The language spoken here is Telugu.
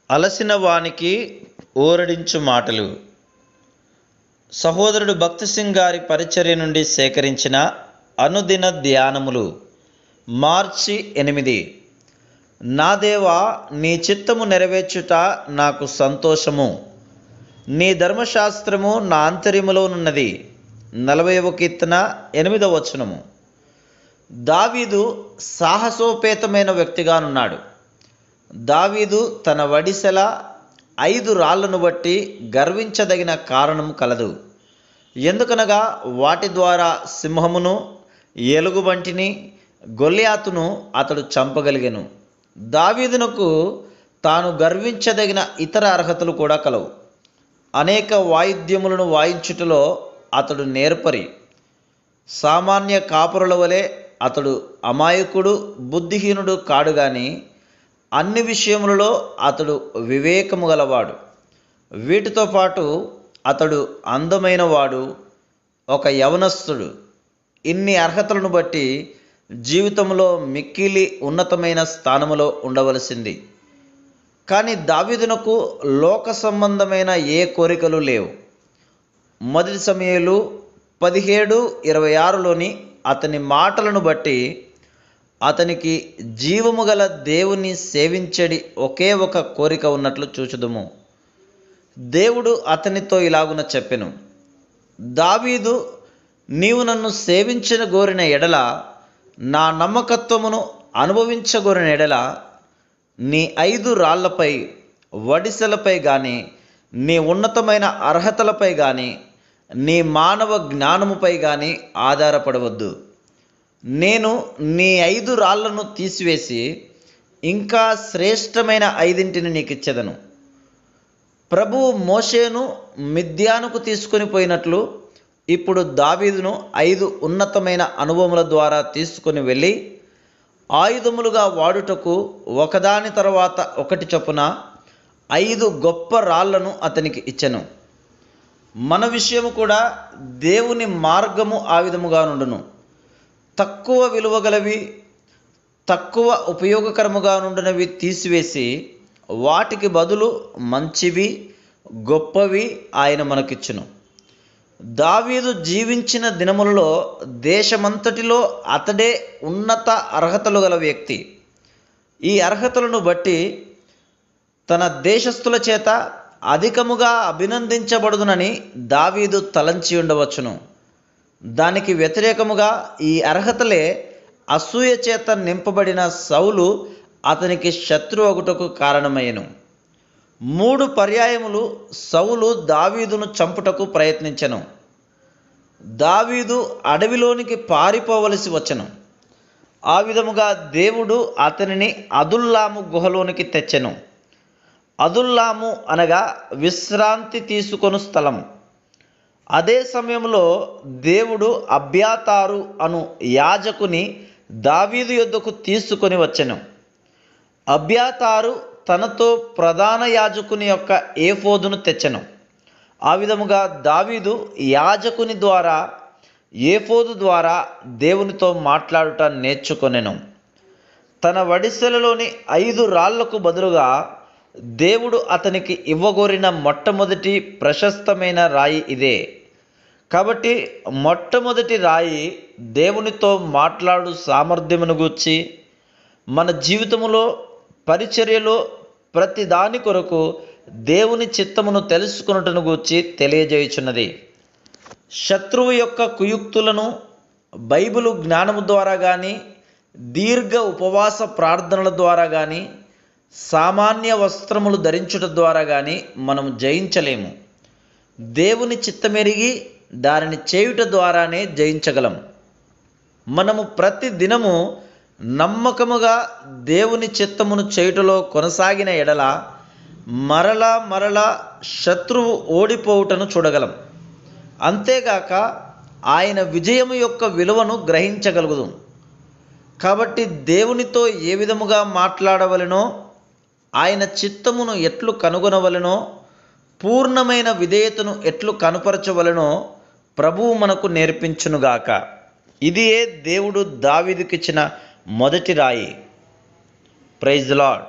అలసిన వానికి ఊరడించు మాటలు. సహోదరుడు భక్తి సింగ్ గారి పరిచర్య నుండి సేకరించిన అనుదిన ధ్యానములు. మార్చి 8. నా దేవా, నీ చిత్తము నెరవేర్చుట నాకు సంతోషము. నీ ధర్మశాస్త్రము నా ఆంతర్యములోనున్నది. 40వ కీర్తన 8వ వచనము. దావీదు సాహసోపేతమైన వ్యక్తిగానున్నాడు. దావీదు తన వడిసెల 5 రాళ్లను బట్టి గర్వించదగిన కారణం కలదు. ఎందుకనగా వాటి ద్వారా సింహమును, ఎలుగుబంటిని, గొల్లియాతును అతడు చంపగలిగెను. దావీదునకు తాను గర్వించదగిన ఇతర అర్హతలు కూడా కలవు. అనేక వాయిద్యములను వాయించుటలో అతడు నేర్పరి. సామాన్య కాపురుల వలె అతడు అమాయకుడు, బుద్ధిహీనుడు కాడు గాని అన్ని విషయములలో అతడు వివేకము గలవాడు. వీటితో పాటు అతడు అందమైన వాడు, ఒక యవనస్తుడు. ఇన్ని అర్హతలను బట్టి జీవితంలో మిక్కిలి ఉన్నతమైన స్థానములో ఉండవలసింది. కానీ దావీదునకు లోక సంబంధమైన ఏ కోరికలు లేవు. 1 సమూయేలు 17:26లోని అతని మాటలను బట్టి అతనికి జీవము గల దేవుని సేవించడి ఒకే ఒక కోరిక ఉన్నట్లు చూచుదుము. దేవుడు అతనితో ఇలాగున చెప్పెను, దావీదు, నీవు నన్ను సేవించిన గోరిన ఎడల, నా నమ్మకత్వమును అనుభవించగోరిన ఎడల, నీ 5 రాళ్లపై, వడిసెలపై కానీ, నీ ఉన్నతమైన అర్హతలపై కానీ, నీ మానవ జ్ఞానముపై కానీ ఆధారపడవద్దు. నేను నీ 5 రాళ్లను తీసివేసి ఇంకా శ్రేష్టమైన 5 నీకిచ్చెదను. ప్రభువు మోషేను మిద్యానుకు తీసుకొని పోయినట్లు ఇప్పుడు దావీదును 5 ఉన్నతమైన అనుభవముల ద్వారా తీసుకొని వెళ్ళి ఆయుధములుగా వాడుటకు ఒకదాని తర్వాత ఒకటి చొప్పున 5 గొప్ప రాళ్లను అతనికి ఇచ్చెను. మన విషయము కూడా దేవుని మార్గము ఆ విధముగా నుండును. తక్కువ విలువగలవి, తక్కువ ఉపయోగకరముగా నుండినవి తీసివేసి వాటికి బదులు మంచివి, గొప్పవి ఆయన మనకిచ్చును. దావీదు జీవించిన దినములలో దేశమంతటిలో అతడే ఉన్నత అర్హతలు గల వ్యక్తి. ఈ అర్హతలను బట్టి తన దేశస్థుల చేత అధికముగా అభినందించబడుదునని దావీదు తలంచి ఉండవచ్చును. దానికి వ్యతిరేకముగా ఈ అర్హతలే అసూయ చేత నింపబడిన సౌలు అతనికి శత్రువు అగుటకు కారణమయ్యెను. 3 పర్యాయములు సౌలు దావీదును చంపుటకు ప్రయత్నించెను. దావీదు అడవిలోనికి పారిపోవలసి వచ్చెను. ఆ విధముగా దేవుడు అతనిని అదుల్లాము గుహలోనికి తెచ్చెను. అదుల్లాము అనగా విశ్రాంతి తీసుకొను స్థలం. అదే సమయంలో దేవుడు అబ్యాతారు అను యాజకుని దావీదు యొద్దకు తీసుకొని వచ్చెను. అబ్యాతారు తనతో ప్రధాన యాజకుని యొక్క ఏఫోదును తెచ్చెను. ఆ విధముగా దావీదు యాజకుని ద్వారా, ఏఫోదు ద్వారా దేవునితో మాట్లాడుట నేర్చుకొనెను. తన వడిసెలలోని 5 రాళ్లకు బదులుగా దేవుడు అతనికి ఇవ్వగోరిన మొట్టమొదటి ప్రశస్తమైన రాయి ఇదే. కాబట్టి మొట్టమొదటి రాయి దేవునితో మాట్లాడు సామర్థ్యమును గూర్చి, మన జీవితములో, పరిచర్యలో ప్రతి దాని కొరకు దేవుని చిత్తమును తెలుసుకొనుటను గూర్చి తెలియజేయుచున్నది. శత్రువు యొక్క కుయుక్తులను బైబిలు జ్ఞానము ద్వారా కానీ, దీర్ఘ ఉపవాస ప్రార్థనల ద్వారా కానీ, సామాన్య వస్త్రములు ధరించుట ద్వారా కానీ మనం జయించలేము. దేవుని చిత్తమెరిగి దానిని చేయుట ద్వారానే జయించగలం. మనము ప్రతి దినము నమ్మకముగా దేవుని చిత్తమును చేయుటలో కొనసాగిన ఎడల మరలా శత్రువు ఓడిపోవుటను చూడగలం. అంతేగాక ఆయన విజయము యొక్క విలువను గ్రహించగలుగుదాం. కాబట్టి దేవునితో ఏ విధముగా మాట్లాడవలెనో, ఆయన చిత్తమును ఎట్లు కనుగొనవలెనో, పూర్ణమైన విధేయతను ఎట్లు కనుపరచవలెనో ప్రభువు మనకు నేర్పించునుగాక. ఇదియే దేవుడు దావీదుకిచ్చిన మొదటి రాయి. Praise the lord.